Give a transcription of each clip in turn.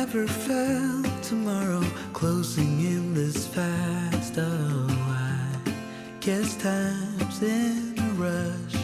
never felt tomorrow closing in this fast. Oh, I guess time's in a rush.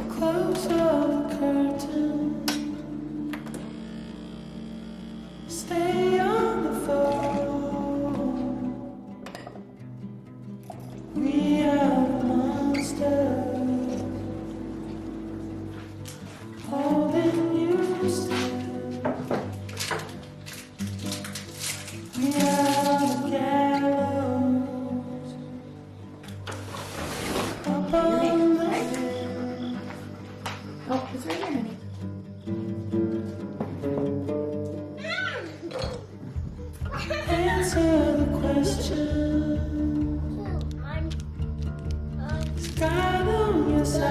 Close the curtain. Stay on the phone. We are monsters holding you still. We are the gallows up on the hill. Oh, it's right here, honey. Answer the question. God on your side.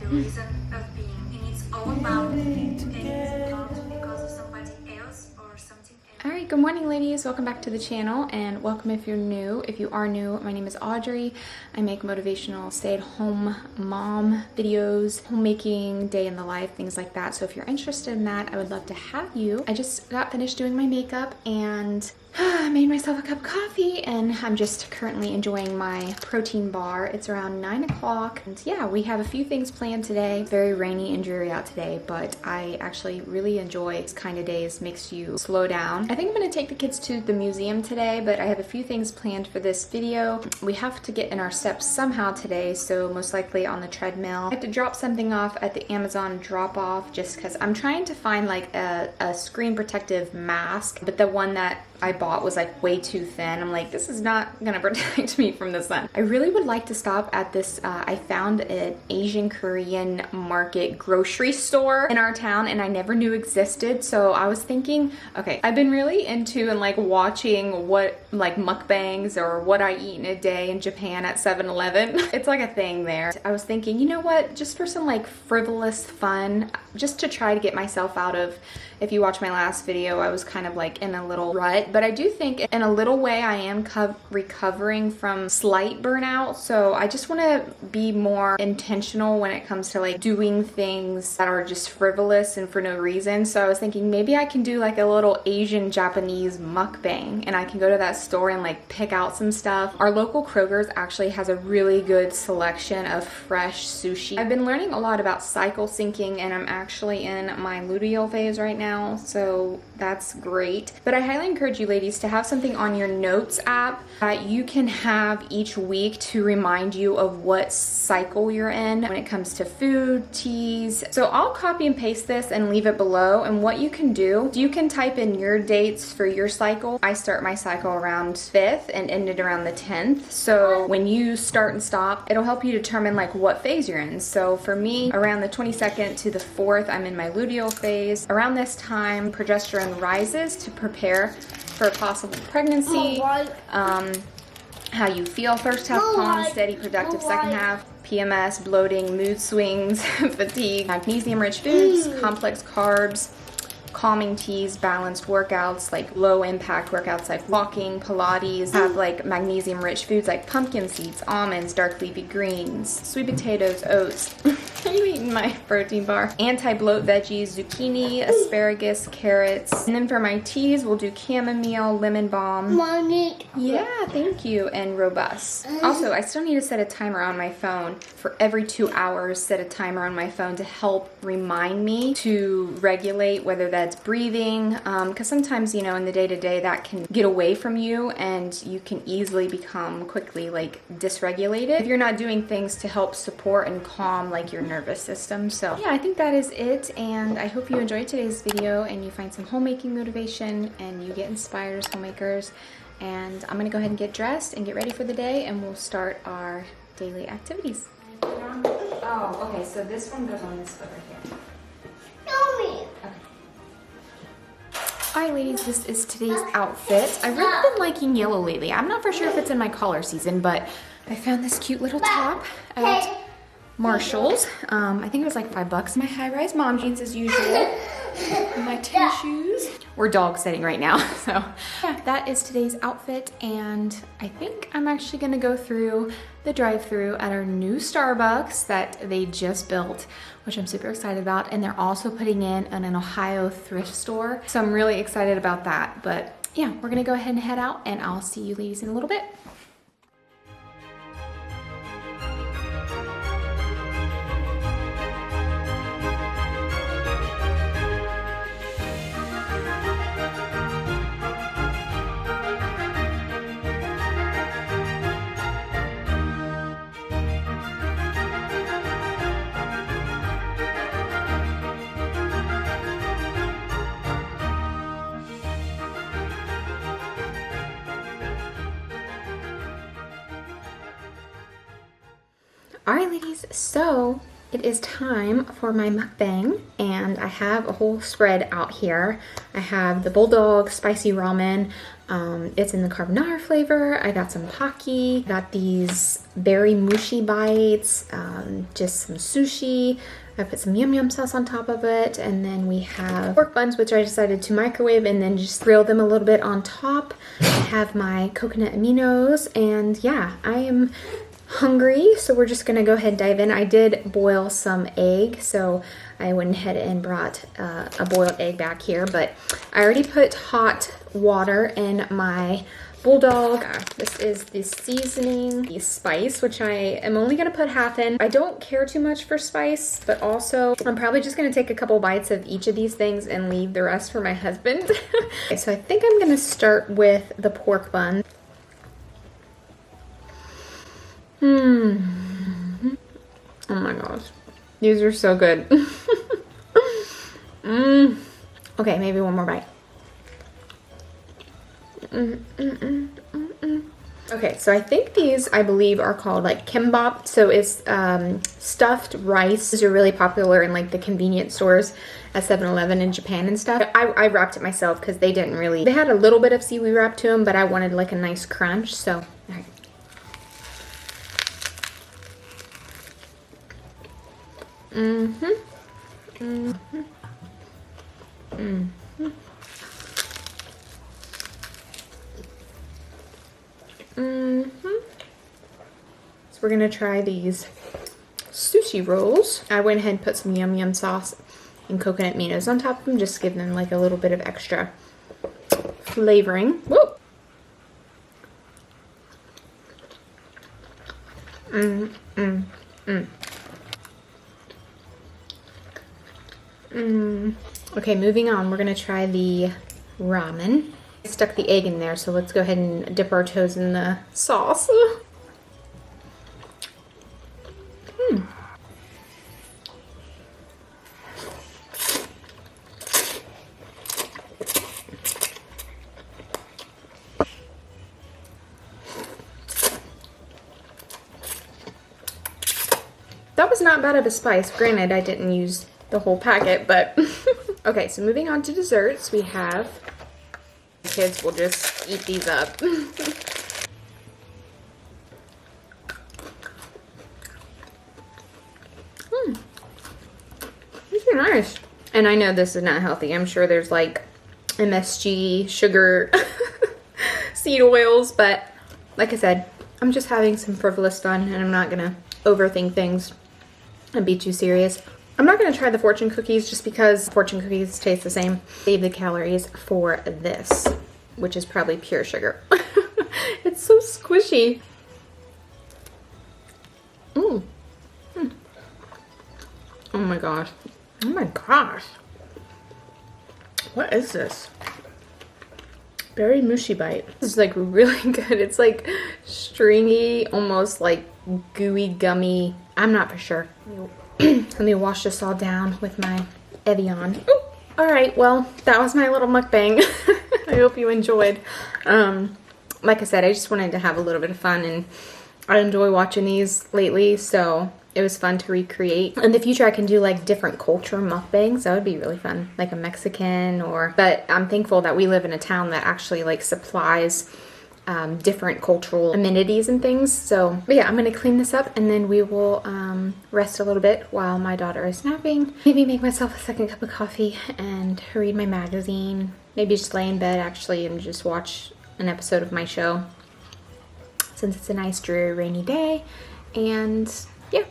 The reason of being in its own boundaries and it's not because of somebody else or something else. All right, good morning, ladies. Welcome back to the channel, and welcome if you're new. If you are new, my name is Audrey. I make motivational stay-at-home mom videos, homemaking, day in the life, things like that. So if you're interested in that, I would love to have you. I just got finished doing my makeup and I made myself a cup of coffee, and I'm just currently enjoying my protein bar. It's around 9 o'clock, and yeah, we have a few things planned today. Very rainy and dreary out today, but I actually really enjoy this kind of days. Makes you slow down. I think I'm going to take the kids to the museum today, but I have a few things planned for this video. We have to get in our steps somehow today, so most likely on the treadmill. I have to drop something off at the Amazon drop-off just because I'm trying to find like a screen protective mask, but the one that I bought was like way too thin. I'm like, this is not gonna protect me from the sun. I really would like to stop at this, I found an Asian Korean market grocery store in our town and I never knew existed. So I was thinking, okay, I've been really into and like watching what like mukbangs or what I eat in a day in Japan at 7-Eleven. It's like a thing there. I was thinking, you know what, just for some like frivolous fun, just to try to get myself out of, if you watch my last video, I was kind of like in a little rut, but I do think in a little way I am recovering from slight burnout. So I just want to be more intentional when it comes to like doing things that are just frivolous and for no reason. So I was thinking maybe I can do like a little Asian Japanese mukbang, and I can go to that store and like pick out some stuff. Our local Kroger's actually has a really good selection of fresh sushi. I've been learning a lot about cycle syncing, and I'm actually in my Luteal Phase right now, so that's great. But I highly encourage you ladies to have something on your notes app that you can have each week to remind you of what cycle you're in when it comes to food, teas. So I'll copy and paste this and leave it below, and what you can do, you can type in your dates for your cycle. I start my cycle around 5th and end it around the 10th. So when you start and stop, it'll help you determine like what phase you're in. So for me, around the 22nd to the 4th, I'm in my luteal phase. Around this time, progesterone rises to prepare for a possible pregnancy. How you feel first half, calm, steady, productive second half, PMS, bloating, mood swings, fatigue, magnesium-rich foods, complex carbs, calming teas, balanced workouts, like low impact workouts like walking, Pilates, have like magnesium rich foods like pumpkin seeds, almonds, dark leafy greens, sweet potatoes, oats. Are you eating my protein bar? Anti-bloat veggies, zucchini, asparagus, carrots. And then for my teas, we'll do chamomile, lemon balm. Mommy. Yeah, thank you, and robust. Also, I still need to set a timer on my phone. For every 2 hours, set a timer on my phone to help remind me to regulate, whether that's breathing, because sometimes, you know, in the day-to-day that can get away from you and you can easily become quickly like dysregulated if you're not doing things to help support and calm like your nervous system. So yeah, I think that is it, and I hope you enjoyed today's video and you find some homemaking motivation and you get inspired as homemakers. And I'm gonna go ahead and get dressed and get ready for the day, and we'll start our daily activities. Oh, okay, so this one goes on this foot right here. Mommy. Alright ladies, this is today's outfit. I've really been liking yellow lately. I'm not for sure if it's in my collar season, but I found this cute little top at Marshall's. I think it was like $5. My high-rise mom jeans as usual. my tennis shoes. We're dog sitting right now, so yeah, that is today's outfit, and I think I'm actually gonna go through the drive-thru at our new Starbucks that they just built, which I'm super excited about, and they're also putting in an Ohio thrift store, so I'm really excited about that. But yeah, we're gonna go ahead and head out, and I'll see you ladies in a little bit. All right, ladies, so it is time for my mukbang, and I have a whole spread out here. I have the bulldog spicy ramen. It's in the carbonara flavor. I got some pocky, got these berry mushi bites, just some sushi. I put some yum yum sauce on top of it, and then we have pork buns, which I decided to microwave and then just grill them a little bit on top. I have my coconut aminos, and yeah, I am hungry, so we're just gonna go ahead and dive in. I did boil some egg, so I went ahead and brought a boiled egg back here, but I already put hot water in my bulldog. This is the seasoning, the spice, which I am only gonna put half in. I don't care too much for spice, but also I'm probably just gonna take a couple bites of each of these things and leave the rest for my husband. Okay, so I think I'm gonna start with the pork bun. Oh my gosh, these are so good. Okay, maybe one more bite. Okay, so I think these, I believe, are called like kimbap. So it's stuffed rice. These are really popular in like the convenience stores at 7-Eleven in Japan and stuff. I wrapped it myself because they didn't really, they had a little bit of seaweed wrap to them, but I wanted like a nice crunch, so all right. So we're gonna try these sushi rolls. I went ahead and put some yum yum sauce and coconut aminos on top of them, just to give them like a little bit of extra flavoring. Woo! Okay, moving on, we're gonna try the ramen. I stuck the egg in there, so let's go ahead and dip our toes in the sauce. That was not bad of a spice. Granted, I didn't use the whole packet, but okay, so moving on to desserts, we have, kids will just eat these up. These are nice. And I know this is not healthy. I'm sure there's like MSG, sugar, seed oils, but like I said, I'm just having some frivolous fun, and I'm not gonna overthink things and be too serious. I'm not gonna try the fortune cookies just because fortune cookies taste the same. Save the calories for this, which is probably pure sugar. It's so squishy. Oh my gosh. Oh my gosh. What is this? Berry mushi bite. This is like really good. It's like stringy, almost like gooey, gummy. I'm not for sure. Let me wash this all down with my Evian. Ooh. All right, well, that was my little mukbang. I hope you enjoyed. Like I said, I just wanted to have a little bit of fun, and I enjoy watching these lately, so it was fun to recreate. In the future, I can do like different culture mukbangs. That would be really fun, like a Mexican but I'm thankful that we live in a town that actually like supplies different cultural amenities and things. So, but yeah, I'm gonna clean this up and then we will rest a little bit while my daughter is napping. Maybe make myself a second cup of coffee and read my magazine. Maybe just lay in bed actually and just watch an episode of my show since it's a nice dreary rainy day. And yeah.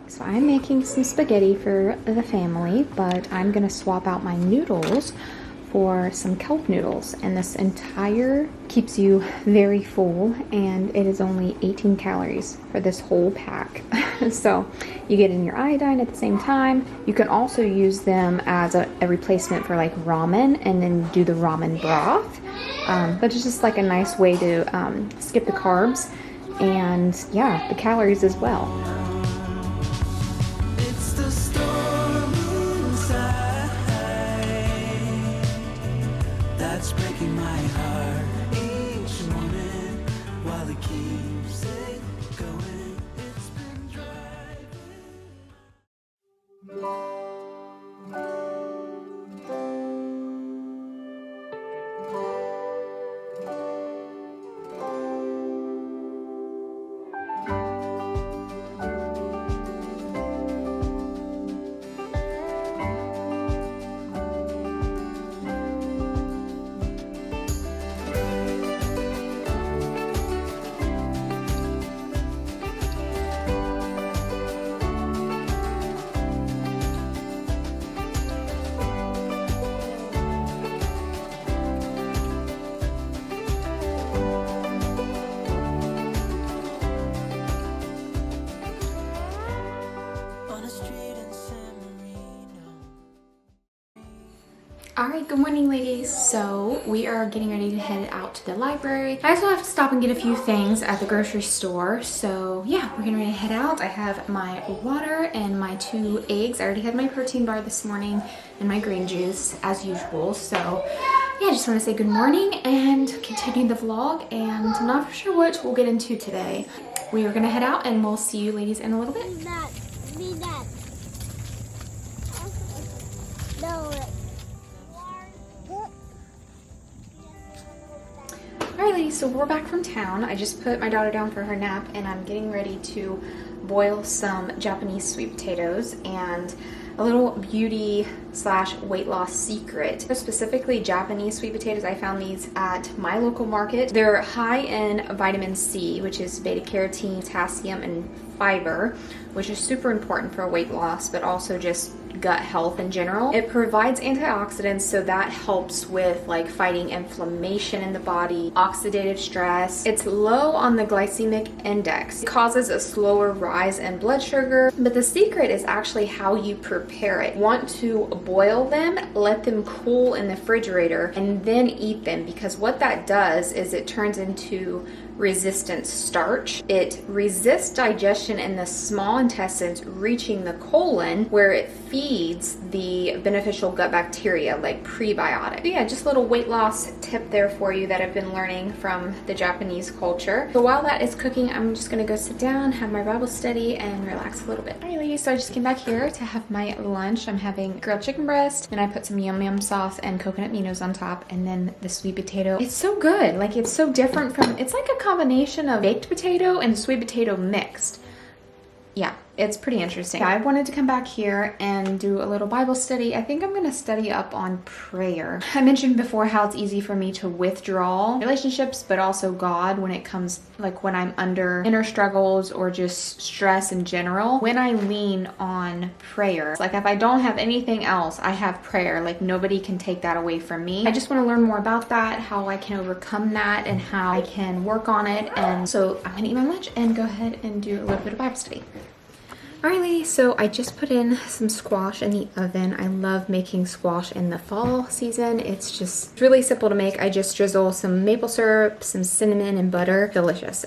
So I'm making some spaghetti for the family, but I'm gonna swap out my noodles for some kelp noodles, and this entire keeps you very full, and it is only 18 calories for this whole pack. So you get in your iodine at the same time. You can also use them as a replacement for like ramen and then do the ramen broth, but it's just like a nice way to skip the carbs and yeah, the calories as well. That's breaking my heart each morning while it keeps it going. It's been driving. Alright, good morning ladies. So we are getting ready to head out to the library. I also have to stop and get a few things at the grocery store. So yeah, we're getting ready to head out. I have my water and my 2 eggs. I already had my protein bar this morning and my green juice as usual. So yeah, I just want to say good morning and continue the vlog, and I'm not for sure what we'll get into today. We are going to head out and we'll see you ladies in a little bit. Be that. No. Alright ladies, so we're back from town. I just put my daughter down for her nap and I'm getting ready to boil some Japanese sweet potatoes and a little beauty / weight loss secret. Specifically Japanese sweet potatoes, I found these at my local market. They're high in vitamin C, which is beta carotene, potassium, and fiber, which is super important for weight loss, but also just gut health in general. It provides antioxidants, so that helps with like fighting inflammation in the body, oxidative stress. It's low on the glycemic index. It causes a slower rise in blood sugar, but the secret is actually how you prepare it. You want to boil them, let them cool in the refrigerator, and then eat them, because what that does is it turns into resistant starch. It resists digestion in the small intestines, reaching the colon where it feeds the beneficial gut bacteria like prebiotics. So yeah, just a little weight loss tip there for you that I've been learning from the Japanese culture. So while that is cooking, I'm just gonna go sit down, have my Bible study, and relax a little bit. Alright ladies, so I just came back here to have my lunch. I'm having grilled chicken breast, and I put some yum yum sauce and coconut minos on top, and then the sweet potato. It's so good. Like, it's so different from, it's like a combination of baked potato and sweet potato mixed. Yeah, it's pretty interesting. Yeah, I wanted to come back here and do a little Bible study. I think I'm going to study up on prayer. I mentioned before how it's easy for me to withdraw relationships, but also God when it comes, like when I'm under inner struggles or just stress in general. When I lean on prayer, like if I don't have anything else, I have prayer. Like nobody can take that away from me. I just want to learn more about that, how I can overcome that, and how I can work on it. And so I'm going to eat my lunch and go ahead and do a little bit of Bible study. Alright ladies, so I just put in some squash in the oven. I love making squash in the fall season. It's really simple to make. I just drizzle some maple syrup, some cinnamon, and butter. Delicious.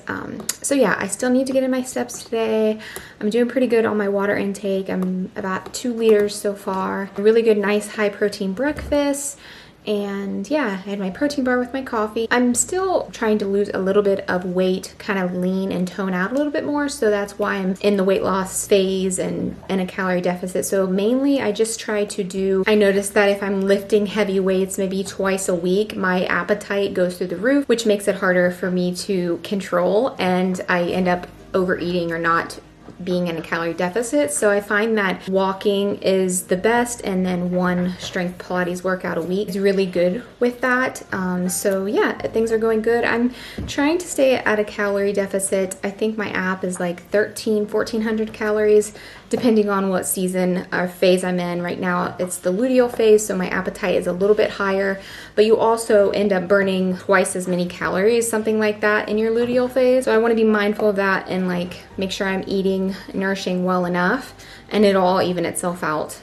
So yeah, I still need to get in my steps today. I'm doing pretty good on my water intake. I'm about 2 liters so far. A really good, nice, high protein breakfast. And yeah, I had my protein bar with my coffee. I'm still trying to lose a little bit of weight, kind of lean and tone out a little bit more. So that's why I'm in the weight loss phase and in a calorie deficit. So mainly I just try to do, I noticed that if I'm lifting heavy weights maybe twice a week, my appetite goes through the roof, which makes it harder for me to control, and I end up overeating or not being in a calorie deficit. So I find that walking is the best, and then one strength Pilates workout a week is really good with that. So yeah, things are going good. I'm trying to stay at a calorie deficit. I think my app is like 1400 calories, depending on what season or phase I'm in. Right now it's the luteal phase, so my appetite is a little bit higher, but you also end up burning twice as many calories, something like that, in your luteal phase. So I want to be mindful of that and like make sure I'm eating nourishing well enough, and it'll all even itself out.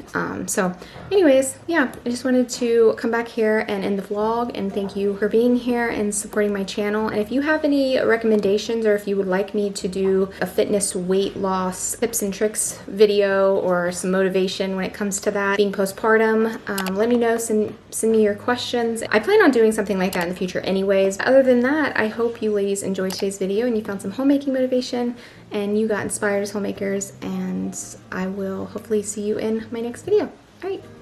So anyways, yeah, I just wanted to come back here and end the vlog and thank you for being here and supporting my channel. And if you have any recommendations, or if you would like me to do a fitness weight loss tips and tricks video or some motivation when it comes to that, being postpartum, let me know. Send me your questions. I plan on doing something like that in the future anyways. Other than that, I hope you ladies enjoyed today's video and you found some homemaking motivation and you got inspired as homemakers, and I will hopefully see you in my next video. All right.